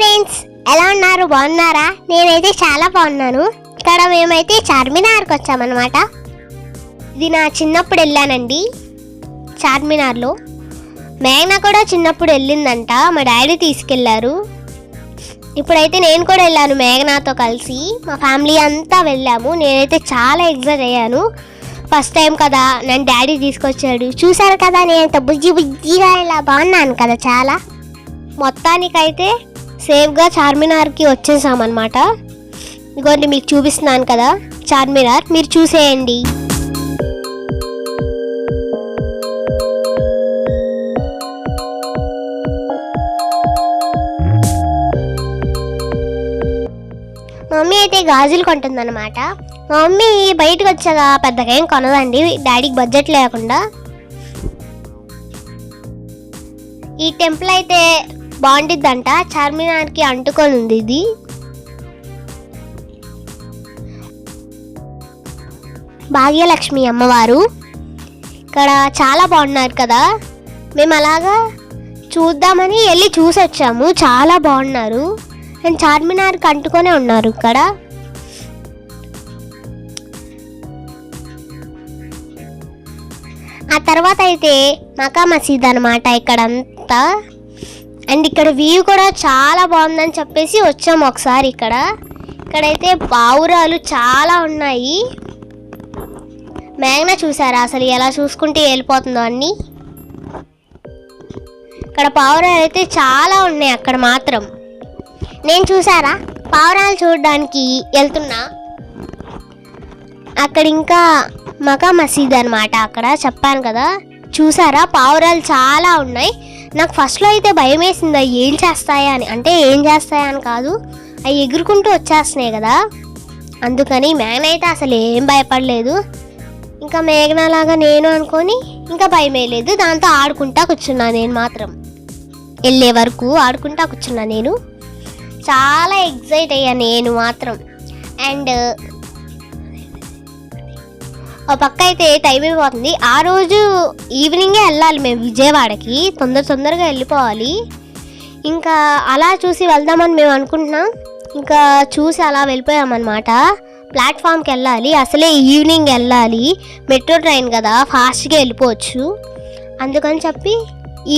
Friends, ఎలా ఉన్నారు? బాగున్నారా? నేనైతే చాలా బాగున్నాను. ఇక్కడ మేమైతే చార్మినార్కి వచ్చామన్నమాట. ఇది నా చిన్నప్పుడు వెళ్ళానండి చార్మినార్లో. మేఘనా కూడా చిన్నప్పుడు వెళ్ళిందంట, మా డాడీ తీసుకెళ్లారు. ఇప్పుడైతే నేను కూడా వెళ్ళాను మేఘనాతో కలిసి. మా ఫ్యామిలీ అంతా వెళ్ళాము. నేనైతే చాలా ఎగ్జైట్ అయ్యాను. ఫస్ట్ టైం కదా నన్ను డాడీ తీసుకొచ్చాడు. చూసారు కదా నేనైతే బుజ్జిగా ఇలా బాగున్నాను కదా చాలా. మొత్తానికైతే సేఫ్గా చార్మినార్కి వచ్చేసామన్నమాట. ఇదిగోండి మీకు చూపిస్తున్నాను కదా చార్మినార్, మీరు చూసేయండి. మమ్మీ అయితే గాజులు కొంటుందన్నమాట. మా మమ్మీ బయటకు వచ్చాక పెద్దగా ఏం కొనదండి, డాడీకి బడ్జెట్ లేకుండా. ఈ టెంపుల్ అయితే బాగుండిద్దంట, చార్మినార్కి అంటుకొని ఉంది ఇది. భాగ్యలక్ష్మి అమ్మవారు ఇక్కడ చాలా బాగున్నారు కదా. మేము అలాగా చూద్దామని వెళ్ళి చూసి వచ్చాము. చాలా బాగున్నారు అండ్ చార్మినార్కి అంటుకొనే ఉన్నారు ఇక్కడ. ఆ తర్వాత అయితే మక్కా మసీద్ అనమాట ఇక్కడంతా. అండ్ ఇక్కడ వ్యూ కూడా చాలా బాగుందని చెప్పేసి వచ్చాము ఒకసారి. ఇక్కడైతే పావురాలు చాలా ఉన్నాయి. మేఘనా చూసారా అసలు ఎలా చూసుకుంటే వెళ్ళిపోతుందో అన్నీ. ఇక్కడ పావురాలు అయితే చాలా ఉన్నాయి అక్కడ మాత్రం. నేను చూసారా పావురాలు చూడడానికి వెళ్తున్నా. అక్కడ ఇంకా మక్కా మసీద్ అనమాట, అక్కడ చెప్పాను కదా. చూసారా పావురాలు చాలా ఉన్నాయి. నాకు ఫస్ట్లో అయితే భయం వేసింది అవి ఏం చేస్తాయా అని. అంటే ఏం చేస్తాయా అని కాదు, అవి ఎగురుకుంటూ వచ్చేస్తున్నాయి కదా, అందుకని. మేఘన అయితే అసలు ఏం భయపడలేదు. ఇంకా మేఘనలాగా నేను అనుకొని ఇంకా భయం వేయలేదు. దాంతో ఆడుకుంటా కూర్చున్నా నేను మాత్రం. వెళ్ళే వరకు ఆడుకుంటా కూర్చున్నా నేను. చాలా ఎగ్జైట్ అయ్యా నేను మాత్రం. అండ్ ఒక పక్క అయితే టైం అయిపోతుంది. ఆ రోజు ఈవినింగే వెళ్ళాలి మేము విజయవాడకి, తొందరగా వెళ్ళిపోవాలి. ఇంకా అలా చూసి వెళ్దామని మేము అనుకుంటున్నాం. ఇంకా చూసి అలా వెళ్ళిపోయామన్నమాట. ప్లాట్ఫామ్కి వెళ్ళాలి, అసలే ఈవినింగ్ వెళ్ళాలి. మెట్రో ట్రైన్ కదా, ఫాస్ట్గా వెళ్ళిపోవచ్చు. అందుకని చెప్పి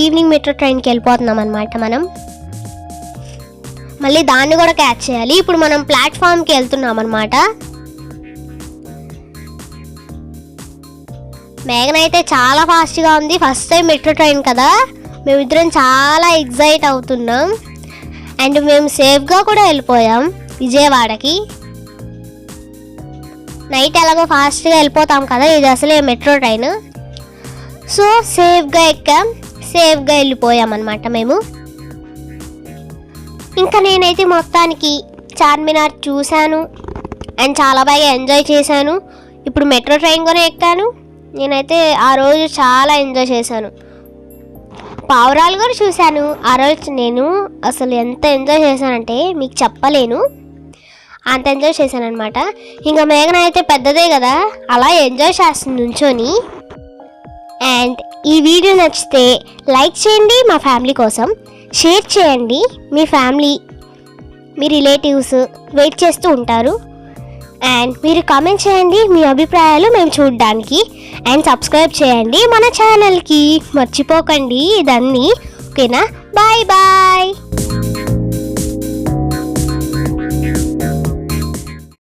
ఈవినింగ్ మెట్రో ట్రైన్కి వెళ్ళిపోతున్నాం అనమాట మనం. మళ్ళీ దాన్ని కూడా క్యాచ్ చేయాలి. ఇప్పుడు మనం ప్లాట్ఫామ్కి వెళ్తున్నాం అనమాట. మేఘన అయితే చాలా ఫాస్ట్గా ఉంది. ఫస్ట్ టైం మెట్రో ట్రైన్ కదా, మేమిద్దరం చాలా ఎగ్జైట్ అవుతున్నాం. అండ్ మేము సేఫ్గా కూడా వెళ్ళిపోయాం విజయవాడకి. నైట్ ఎలాగో ఫాస్ట్గా వెళ్ళిపోతాం కదా, ఇది అసలే మెట్రో ట్రైన్. సో సేఫ్గా ఎక్కాం, సేఫ్గా వెళ్ళిపోయాం అన్నమాట మేము. ఇంకా నేనైతే మొత్తానికి చార్మినార్ చూశాను అండ్ చాలా బాగా ఎంజాయ్ చేశాను. ఇప్పుడు మెట్రో ట్రైన్ కూడా ఎక్కాను. నేనైతే ఆ రోజు చాలా ఎంజాయ్ చేశాను. పావురాలు కూడా చూశాను ఆ రోజు. నేను అసలు ఎంత ఎంజాయ్ చేశానంటే మీకు చెప్పలేను, అంత ఎంజాయ్ చేశాను అనమాట. ఇంకా మేఘన అయితే పెద్దదే కదా, అలా ఎంజాయ్ చేస్తుంది నుంచొని. అండ్ ఈ వీడియో నచ్చితే లైక్ చేయండి, మా ఫ్యామిలీ కోసం షేర్ చేయండి. మీ ఫ్యామిలీ, మీ రిలేటివ్స్ వెయిట్ చేస్తూ ఉంటారు. అండ్ మీరు కామెంట్ చేయండి మీ అభిప్రాయాలు మేము చూడడానికి. అండ్ సబ్స్క్రైబ్ చేయండి మన ఛానల్కి, మర్చిపోకండి ఇదన్నీ. ఓకేనా? Bye bye.